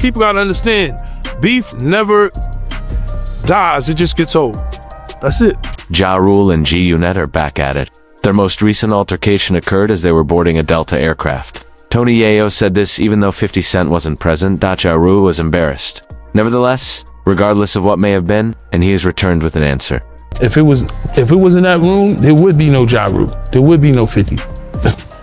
People gotta understand, beef never dies, it just gets old. That's it. Ja Rule and G-Unit are back at it. Their most recent altercation occurred as they were boarding a Delta aircraft. Tony Yayo said this even though 50 Cent wasn't present. Ja Rule was embarrassed. Nevertheless, regardless of what may have been, and he has returned with an answer. If it was in that room, there would be no Ja Rule. There would be no 50.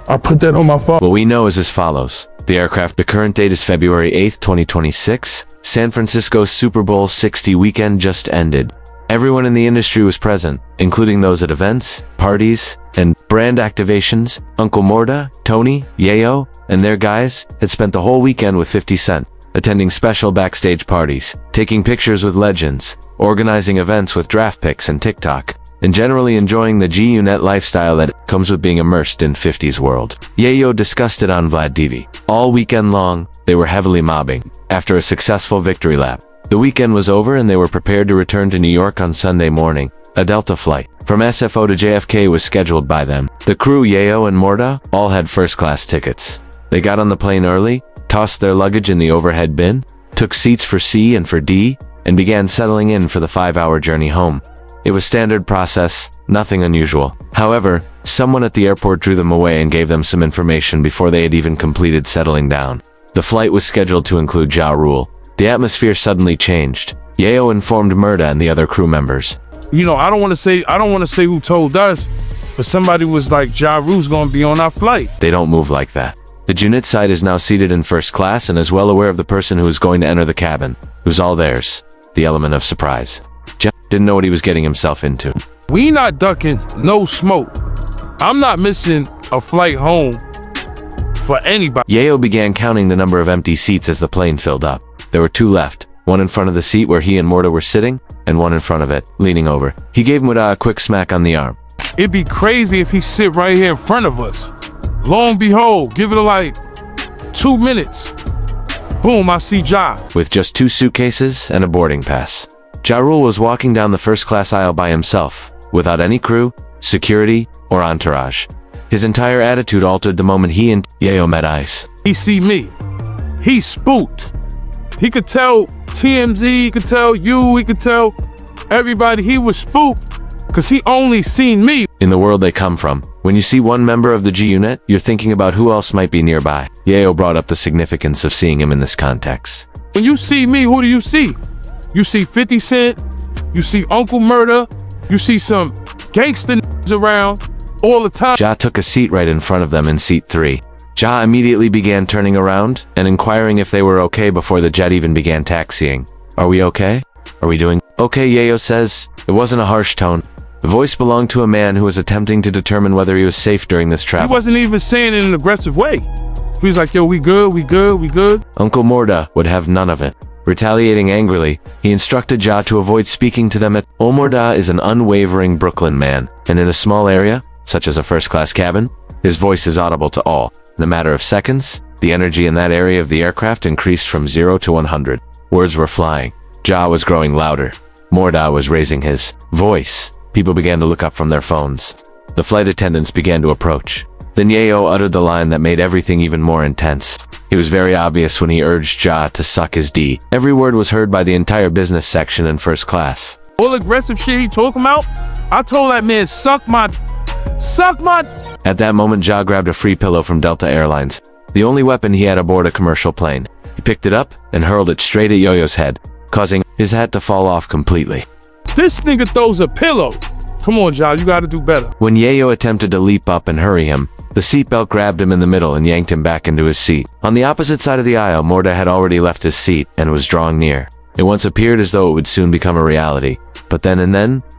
I put that on my phone. What we know is as follows. The current date is February 8th, 2026. San Francisco's Super Bowl 60 weekend just ended. Everyone in the industry was present, including those at events, parties, and brand activations. Uncle Morda, Tony, Yayo, and their guys had spent the whole weekend with 50 Cent, attending special backstage parties, taking pictures with legends, organizing events with draft picks and TikTok, and generally enjoying the G-Unit lifestyle that comes with being immersed in 50's world. Yayo discussed it on Vlad TV. All weekend long, they were heavily mobbing. After a successful victory lap, the weekend was over and they were prepared to return to New York on Sunday morning. A Delta flight from SFO to JFK was scheduled by them. The crew, Yayo and Morda, all had first-class tickets. They got on the plane early, tossed their luggage in the overhead bin, took seats for C and for D, and began settling in for the 5-hour journey home. It was standard process, nothing unusual. However, someone at the airport drew them away and gave them some information before they had even completed settling down. The flight was scheduled to include Ja Rule. The atmosphere suddenly changed. Yayo informed Murda and the other crew members. You know, I don't want to say who told us, but somebody was like, Ja Rule's gonna be on our flight. They don't move like that. The Junit side is now seated in first class and is well aware of the person who is going to enter the cabin, who's all theirs. The element of surprise. Ja didn't know what he was getting himself into. We not ducking no smoke. I'm not missing a flight home for anybody. Yayo began counting the number of empty seats as the plane filled up. There were 2 left, one in front of the seat where he and Morda were sitting, and one in front of it, leaning over. He gave Morda a quick smack on the arm. It'd be crazy if he sit right here in front of us. Lo and behold, give it like 2 minutes. Boom, I see Ja. With just 2 suitcases and a boarding pass. Ja Rule was walking down the first-class aisle by himself, without any crew, security, or entourage. His entire attitude altered the moment he and Yayo met eyes. He see me. He spooked. He could tell TMZ, he could tell you, he could tell everybody he was spooked because he only seen me. In the world they come from, when you see one member of the G-Unit, you're thinking about who else might be nearby. Yayo brought up the significance of seeing him in this context. When you see me, who do you see? You see 50 Cent, you see Uncle Murda, you see some gangster around all the time. Ja took a seat right in front of them in seat 3. Ja immediately began turning around and inquiring if they were okay before the jet even began taxiing. Are we okay? Are we doing okay? Yayo says. It wasn't a harsh tone. The voice belonged to a man who was attempting to determine whether he was safe during this travel. He wasn't even saying it in an aggressive way. He was like, yo, we good, we good, we good. Uncle Morda would have none of it. Retaliating angrily, he instructed Ja to avoid speaking to them. Morda is an unwavering Brooklyn man, and in a small area, such as a first-class cabin, his voice is audible to all. In a matter of seconds, the energy in that area of the aircraft increased from 0 to 100. Words were flying. Ja was growing louder. Morda was raising his voice. People began to look up from their phones. The flight attendants began to approach. Then Yayo uttered the line that made everything even more intense. It was very obvious when he urged Ja to suck his D. Every word was heard by the entire business section in first class. All aggressive shit he talking about, I told that man, suck my... At that moment, Ja grabbed a free pillow from Delta Airlines, the only weapon he had aboard a commercial plane. He picked it up and hurled it straight at Yoyo's head, causing his hat to fall off completely. This nigga throws a pillow. Come on, Ja, you gotta do better. When Yayo attempted to leap up and hurry him, the seatbelt grabbed him in the middle and yanked him back into his seat. On the opposite side of the aisle, Morda had already left his seat and was drawing near. It once appeared as though it would soon become a reality, but then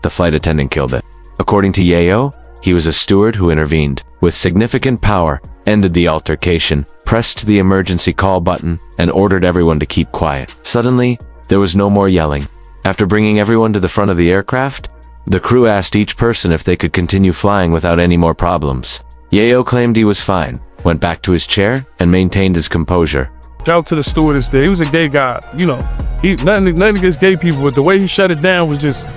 the flight attendant killed it. According to Yayo, he was a steward who intervened, with significant power, ended the altercation, pressed the emergency call button, and ordered everyone to keep quiet. Suddenly, there was no more yelling. After bringing everyone to the front of the aircraft, the crew asked each person if they could continue flying without any more problems. Yayo claimed he was fine, went back to his chair, and maintained his composure. Shout out to the stewardess there. He was a gay guy, you know. Nothing against gay people, but the way he shut it down was just...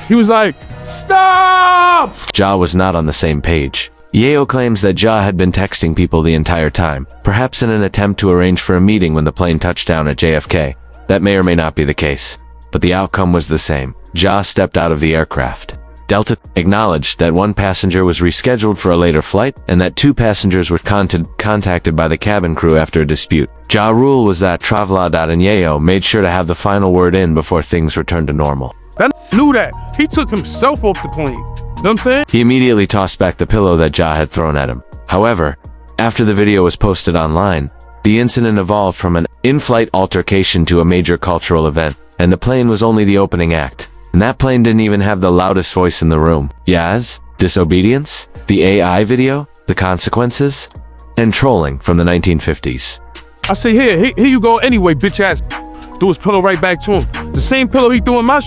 He was like, stop! Ja was not on the same page. Yeo claims that Ja had been texting people the entire time, perhaps in an attempt to arrange for a meeting when the plane touched down at JFK. That may or may not be the case, but the outcome was the same. Ja stepped out of the aircraft. Delta acknowledged that one passenger was rescheduled for a later flight and that 2 passengers were contacted by the cabin crew after a dispute. Ja Rule was that Travelodot and Yeo made sure to have the final word in before things returned to normal. That knew that. He took himself off the plane. You know what I'm saying? He immediately tossed back the pillow that Ja had thrown at him. However, after the video was posted online, the incident evolved from an in-flight altercation to a major cultural event, and the plane was only the opening act. And that plane didn't even have the loudest voice in the room. Yaz, disobedience, the AI video, the consequences, and trolling from the 1950s. I say, here you go anyway, bitch ass. Threw his pillow right back to him. The same pillow he threw in my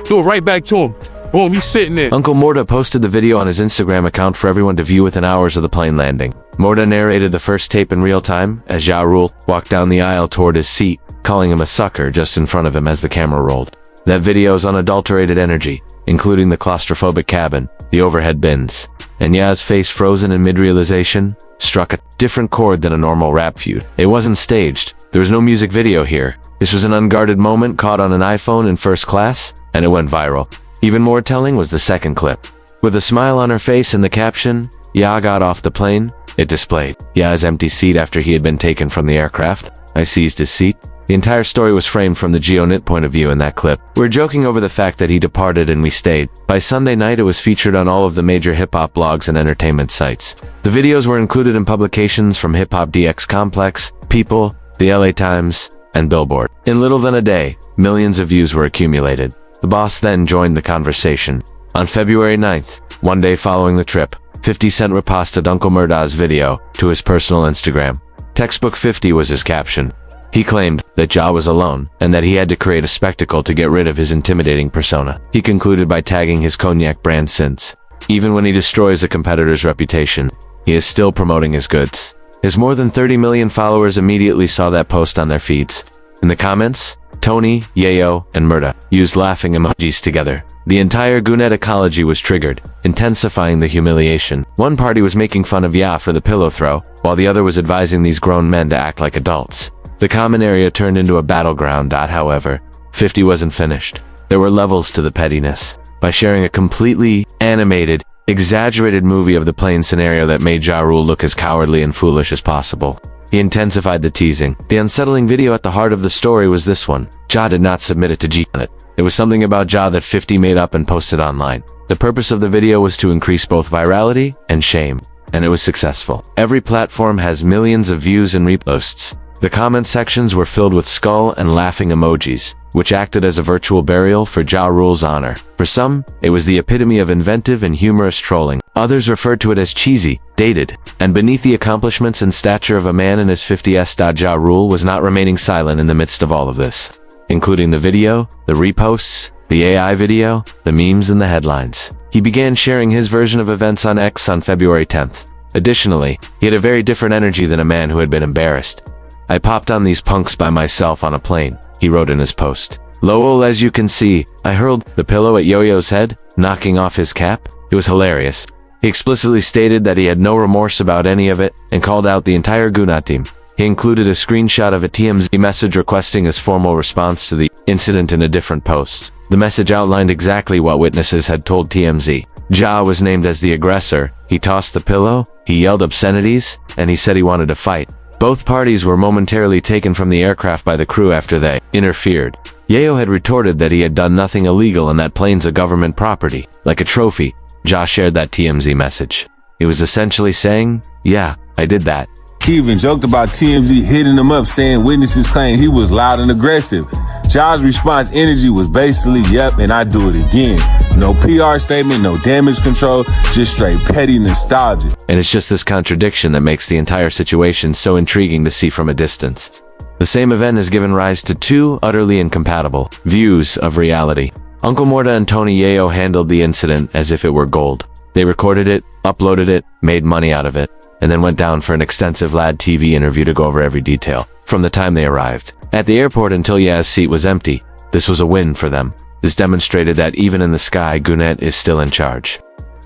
threw it right back to him. Boom, he's sitting there. Uncle Morta posted the video on his Instagram account for everyone to view within hours of the plane landing. Morta narrated the first tape in real time as Ja Rule walked down the aisle toward his seat, calling him a sucker just in front of him as the camera rolled. That video's unadulterated energy, including the claustrophobic cabin, the overhead bins, and Yaz's face frozen in mid-realization, struck a different chord than a normal rap feud. It wasn't staged. There was no music video here. This was an unguarded moment caught on an iPhone in first class, and it went viral. Even more telling was the second clip. With a smile on her face and the caption, "Ya got off the plane," it displayed Ya's empty seat after he had been taken from the aircraft. I seized his seat. The entire story was framed from the GeoNit point of view in that clip. We're joking over the fact that he departed and we stayed. By Sunday night, it was featured on all of the major hip-hop blogs and entertainment sites. The videos were included in publications from Hip Hop DX Complex, People, the LA Times, and Billboard. In little than a day, millions of views were accumulated. The boss then joined the conversation. On February 9th, one day following the trip, 50 Cent reposted Uncle Murda's video to his personal Instagram. Textbook 50 was his caption. He claimed that Ja was alone and that he had to create a spectacle to get rid of his intimidating persona. He concluded by tagging his cognac brand since. Even when he destroys a competitor's reputation, he is still promoting his goods. His more than 30 million followers immediately saw that post on their feeds. In the comments, Tony, Yeo, and Murda used laughing emojis together. The entire Gune ecology was triggered, intensifying the humiliation. One party was making fun of Ya for the pillow throw, while the other was advising these grown men to act like adults. The common area turned into a battleground. However, 50 wasn't finished. There were levels to the pettiness. By sharing a completely animated, exaggerated movie of the plane scenario that made Ja Rule look as cowardly and foolish as possible, he intensified the teasing. The unsettling video at the heart of the story was this one. Ja did not submit it to GeoNit. It was something about Ja that 50 made up and posted online. The purpose of the video was to increase both virality and shame, and it was successful. Every platform has millions of views and reposts. The comment sections were filled with skull and laughing emojis, which acted as a virtual burial for Ja Rule's honor. For some, it was the epitome of inventive and humorous trolling. Others referred to it as cheesy, dated, and beneath the accomplishments and stature of a man in his 50s. Ja Rule was not remaining silent in the midst of all of this, including the video, the reposts, the AI video, the memes, and the headlines. He began sharing his version of events on X on February 10th. Additionally, he had a very different energy than a man who had been embarrassed. "I popped on these punks by myself on a plane," he wrote in his post. "Lol, as you can see, I hurled the pillow at Yo-Yo's head, knocking off his cap. It was hilarious." He explicitly stated that he had no remorse about any of it and called out the entire Guna team. He included a screenshot of a TMZ message requesting his formal response to the incident in a different post. The message outlined exactly what witnesses had told TMZ. Ja was named as the aggressor, he tossed the pillow, he yelled obscenities, and he said he wanted to fight. Both parties were momentarily taken from the aircraft by the crew after they interfered. Yeo had retorted that he had done nothing illegal and that plane's a government property. Like a trophy, Ja shared that TMZ message. He was essentially saying, "Yeah, I did that." He even joked about TMZ hitting him up saying witnesses claim he was loud and aggressive. Ja's response energy was basically, "Yep, and I do it again." No PR statement, no damage control, just straight petty nostalgia. And it's just this contradiction that makes the entire situation so intriguing to see from a distance. The same event has given rise to two utterly incompatible views of reality. Uncle Morta and Tony Yeo handled the incident as if it were gold. They recorded it, uploaded it, made money out of it, and then went down for an extensive LAD TV interview to go over every detail, from the time they arrived at the airport until Yaz's seat was empty. This was a win for them. This demonstrated that even in the sky, Gune is still in charge.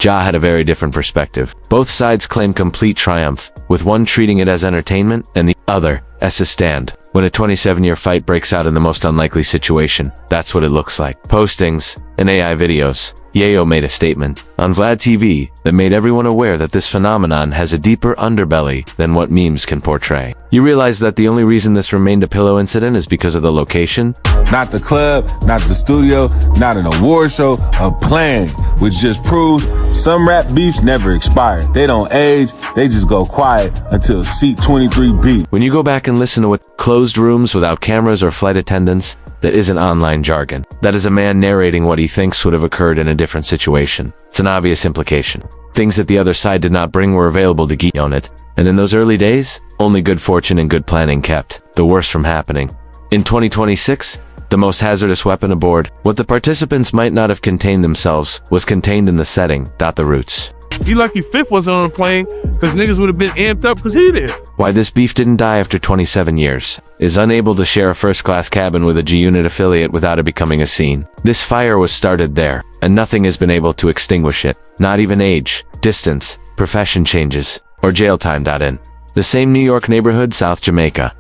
Ja had a very different perspective. Both sides claim complete triumph, with one treating it as entertainment and the other as a stand. When a 27-year fight breaks out in the most unlikely situation, that's what it looks like. Postings and AI videos. Yayo made a statement on Vlad TV that made everyone aware that this phenomenon has a deeper underbelly than what memes can portray. You realize that the only reason this remained a pillow incident is because of the location? Not the club, not the studio, not an award show, a plan, which just proves some rap beefs never expire. They don't age, they just go quiet until seat 23B. When you go back and listen to what closed rooms without cameras or flight attendants, that isn't online jargon. That is a man narrating what he thinks would have occurred in a different situation. It's an obvious implication. Things that the other side did not bring were available to geek on it. And in those early days, only good fortune and good planning kept the worst from happening. In 2026, the most hazardous weapon aboard, what the participants might not have contained themselves, was contained in the setting. The roots. You lucky Fifth wasn't on the plane, because niggas would have been amped up because he did. Why this beef didn't die after 27 years. Is unable to share a first-class cabin with a G-Unit affiliate without it becoming a scene. This fire was started there, and nothing has been able to extinguish it. Not even age, distance, profession changes, or jail time. In the same New York neighborhood, South Jamaica.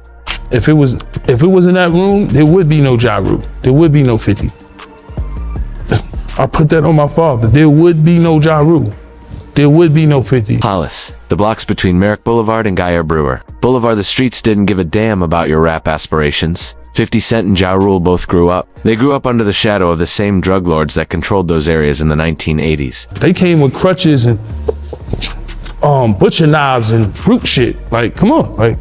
If it was in that room, there would be no Ja Rule. There would be no 50. I put that on my father. There would be no Ja Rule. There would be no 50. Hollis, the blocks between Merrick Boulevard and Geyer Brewer. Boulevard, the streets didn't give a damn about your rap aspirations. 50 Cent and Ja Rule both grew up. They grew up under the shadow of the same drug lords that controlled those areas in the 1980s. They came with crutches and butcher knives and fruit shit. Like, come on, like,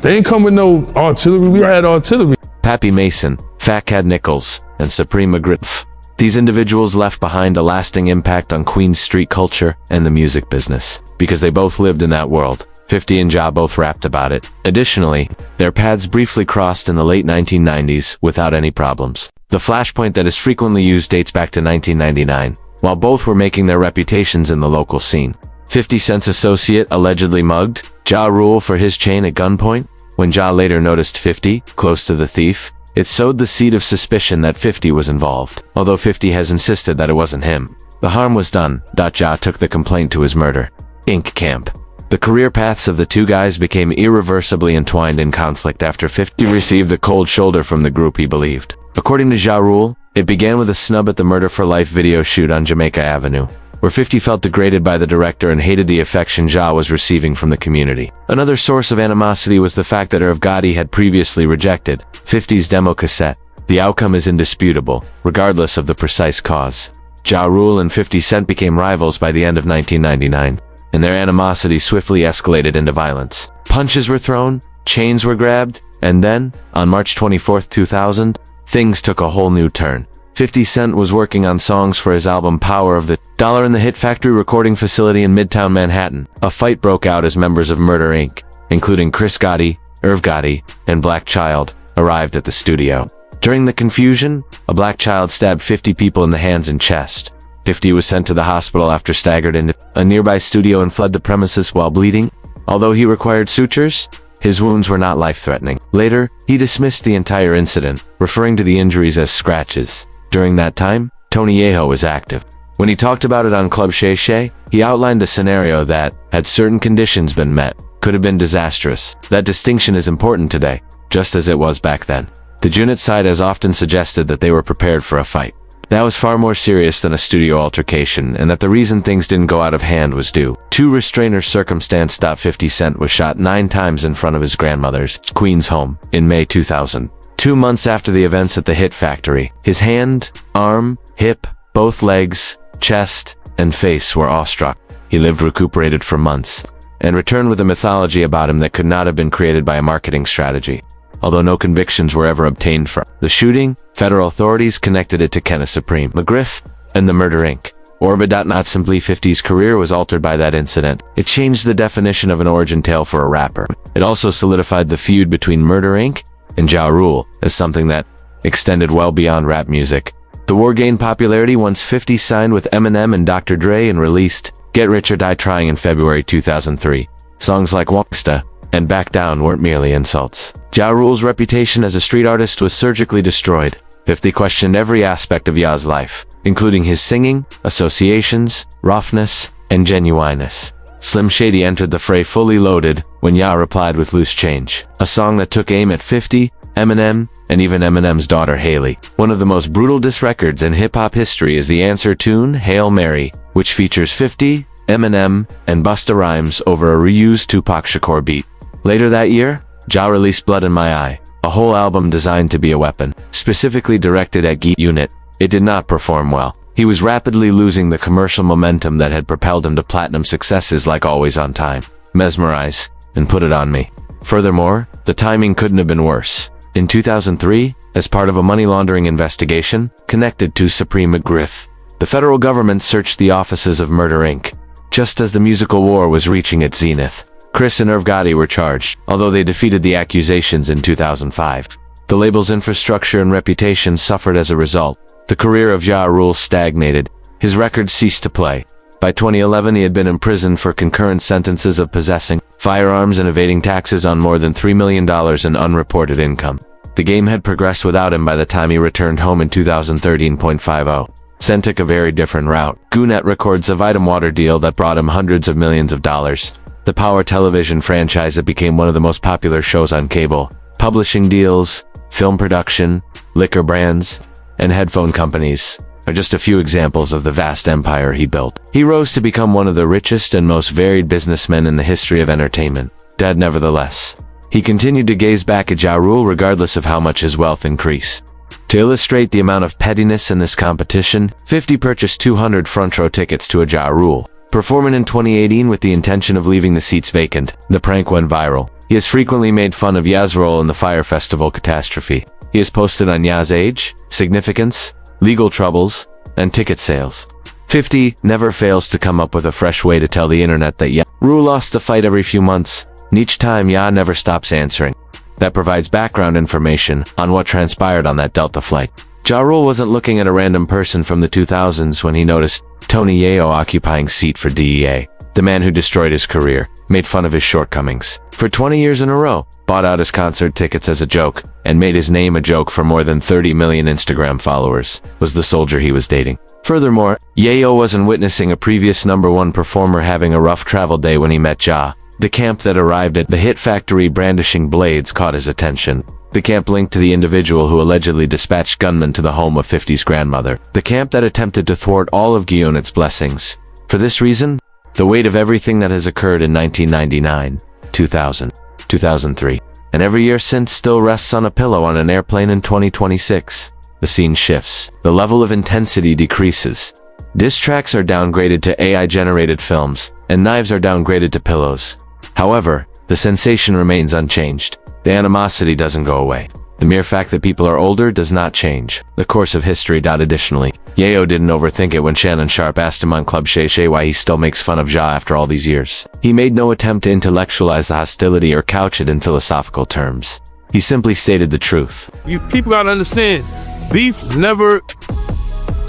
they ain't come with no artillery. We had artillery. Pappy Mason, Fat Cat Nichols, and Supreme McGriff. These individuals left behind a lasting impact on Queens street culture and the music business, because they both lived in that world. 50 and Ja both rapped about it. Additionally, their paths briefly crossed in the late 1990s without any problems. The flashpoint that is frequently used dates back to 1999, while both were making their reputations in the local scene. 50 Cent's associate allegedly mugged Ja Rule for his chain at gunpoint. When Ja later noticed 50 close to the thief, it sowed the seed of suspicion that 50 was involved, although 50 has insisted that it wasn't him. The harm was done. Ja took the complaint to his murder, Inc. camp. The career paths of the two guys became irreversibly entwined in conflict after 50 received the cold shoulder from the group he believed. According to Ja Rule, it began with a snub at the Murder for Life video shoot on Jamaica Avenue, where 50 felt degraded by the director and hated the affection Ja was receiving from the community. Another source of animosity was the fact that Irv Gotti had previously rejected 50's demo cassette. The outcome is indisputable, regardless of the precise cause. Ja Rule and 50 Cent became rivals by the end of 1999, and their animosity swiftly escalated into violence. Punches were thrown, chains were grabbed, and then, on March 24, 2000, things took a whole new turn. 50 Cent was working on songs for his album Power of the Dollar in the Hit Factory recording facility in Midtown Manhattan. A fight broke out as members of Murder Inc., including Chris Gotti, Irv Gotti, and Black Child, arrived at the studio. During the confusion, a black child stabbed 50 people in the hands and chest. 50 was sent to the hospital after staggered into a nearby studio and fled the premises while bleeding. Although he required sutures, his wounds were not life-threatening. Later, he dismissed the entire incident, referring to the injuries as scratches. During that time, Tony Yeho was active. When he talked about it on Club Shay Shay, he outlined a scenario that, had certain conditions been met, could have been disastrous. That distinction is important today, just as it was back then. The Junit side has often suggested that they were prepared for a fight. That was far more serious than a studio altercation, and that the reason things didn't go out of hand was due to restrainer circumstance. 50 Cent was shot 9 times in front of his grandmother's Queens home in May 2000. 2 months after the events at the Hit Factory, his hand, arm, hip, both legs, chest, and face were awestruck. He lived recuperated for months, and returned with a mythology about him that could not have been created by a marketing strategy. Although no convictions were ever obtained from the shooting, federal authorities connected it to Kenneth Supreme, McGriff, and the Murder Inc. Orbit. Not simply 50's career was altered by that incident. It changed the definition of an origin tale for a rapper. It also solidified the feud between Murder Inc. and Ja Rule as something that extended well beyond rap music. The war gained popularity once 50 signed with Eminem and Dr. Dre and released Get Rich or Die Trying in February 2003. Songs like Wongsta and Back Down weren't merely insults. Ja Rule's reputation as a street artist was surgically destroyed. 50 questioned every aspect of Ya's life, including his singing, associations, roughness, and genuineness. Slim Shady entered the fray fully loaded when Ya replied with Loose Change, a song that took aim at 50, Eminem, and even Eminem's daughter Haley. One of the most brutal diss records in hip-hop history is the answer tune, Hail Mary, which features 50, Eminem, and Busta Rhymes over a reused Tupac Shakur beat. Later that year, Ja released Blood in My Eye, a whole album designed to be a weapon, specifically directed at Geet Unit. It did not perform well. He was rapidly losing the commercial momentum that had propelled him to platinum successes like Always on Time, Mesmerize, and Put It On Me. Furthermore, the timing couldn't have been worse. In 2003, as part of a money laundering investigation connected to Supreme McGriff, the federal government searched the offices of Murder Inc. Just as the musical war was reaching its zenith, Chris and Irv Gotti were charged, although they defeated the accusations in 2005. The label's infrastructure and reputation suffered as a result. The career of Ja Rule stagnated. His records ceased to play. By 2011, he had been imprisoned for concurrent sentences of possessing firearms and evading taxes on more than $3 million in unreported income. The game had progressed without him by the time he returned home in 2013.50. Sen took a very different route. Gounet records a Vitamin Water deal that brought him hundreds of millions of dollars. The Power television franchise that became one of the most popular shows on cable. Publishing deals, film production, liquor brands, and headphone companies are just a few examples of the vast empire he built. He rose to become one of the richest and most varied businessmen in the history of entertainment. Dead nevertheless, he continued to gaze back at Ja Rule regardless of how much his wealth increased. To illustrate the amount of pettiness in this competition, 50 purchased 200 front row tickets to a Ja Rule performance in 2018 with the intention of leaving the seats vacant. The prank went viral. He has frequently made fun of Ya's role in the Fire Festival catastrophe. He has posted on Ya's age, significance, legal troubles, and ticket sales. 50 never fails to come up with a fresh way to tell the internet that Ja Rule lost the fight every few months, and each time Ya never stops answering. That provides background information on what transpired on that Delta flight. Ja Rule wasn't looking at a random person from the 2000s when he noticed Tony Yayo occupying seat for DEA. The man who destroyed his career, made fun of his shortcomings for 20 years in a row, bought out his concert tickets as a joke, and made his name a joke for more than 30 million Instagram followers, was the soldier he was dating. Furthermore, Yayo wasn't witnessing a previous #1 performer having a rough travel day when he met Ja. The camp that arrived at the hit factory brandishing blades caught his attention. The camp linked to the individual who allegedly dispatched gunmen to the home of 50's grandmother. The camp that attempted to thwart all of Guionet's blessings. For this reason, the weight of everything that has occurred in 1999, 2000, 2003, and every year since still rests on a pillow on an airplane in 2026. The scene shifts. The level of intensity decreases. Diss tracks are downgraded to AI-generated films, and knives are downgraded to pillows. However, the sensation remains unchanged. The animosity doesn't go away. The mere fact that people are older does not change the course of history. Additionally, Yayo didn't overthink it when Shannon Sharpe asked him on Club Shay Shay why he still makes fun of Ja after all these years. He made no attempt to intellectualize the hostility or couch it in philosophical terms. He simply stated the truth. You people gotta understand, beef never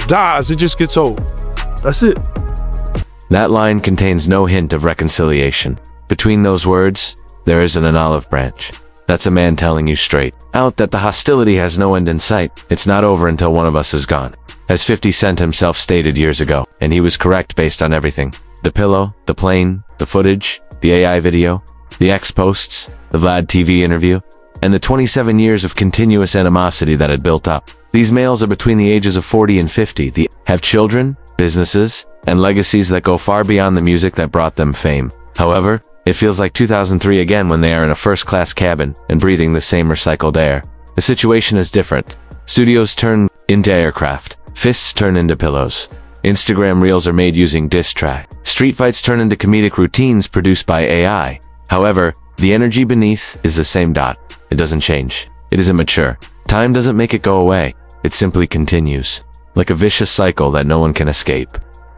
dies, it just gets old. That's it. That line contains no hint of reconciliation. Between those words, there isn't an olive branch. That's a man telling you straight out that the hostility has no end in sight. It's not over until one of us is gone. As 50 Cent himself stated years ago, and he was correct based on everything. The pillow, the plane, the footage, the AI video, the X posts, the Vlad TV interview, and the 27 years of continuous animosity that had built up. These males are between the ages of 40 and 50. They have children, businesses, and legacies that go far beyond the music that brought them fame. However, it feels like 2003 again when they are in a first-class cabin and breathing the same recycled air. The situation is different. Studios turn into aircraft. Fists turn into pillows. Instagram reels are made using diss track. Street fights turn into comedic routines produced by AI. However, the energy beneath is the same. It doesn't change. It isn't mature. Time doesn't make it go away. It simply continues. Like a vicious cycle that no one can escape.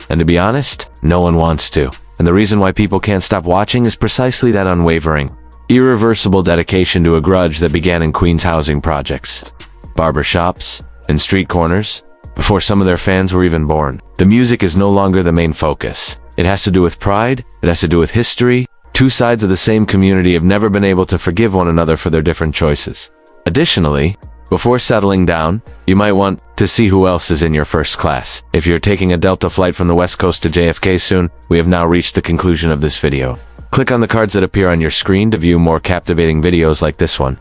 And to be honest, no one wants to. And the reason why people can't stop watching is precisely that unwavering, irreversible dedication to a grudge that began in Queens housing projects, barbershops, and street corners, before some of their fans were even born. The music is no longer the main focus. It has to do with pride, it has to do with history. Two sides of the same community have never been able to forgive one another for their different choices. Additionally, Before settling down, you might want to see who else is in your first class. If you're taking a Delta flight from the West Coast to JFK soon, we have now reached the conclusion of this video. Click on the cards that appear on your screen to view more captivating videos like this one.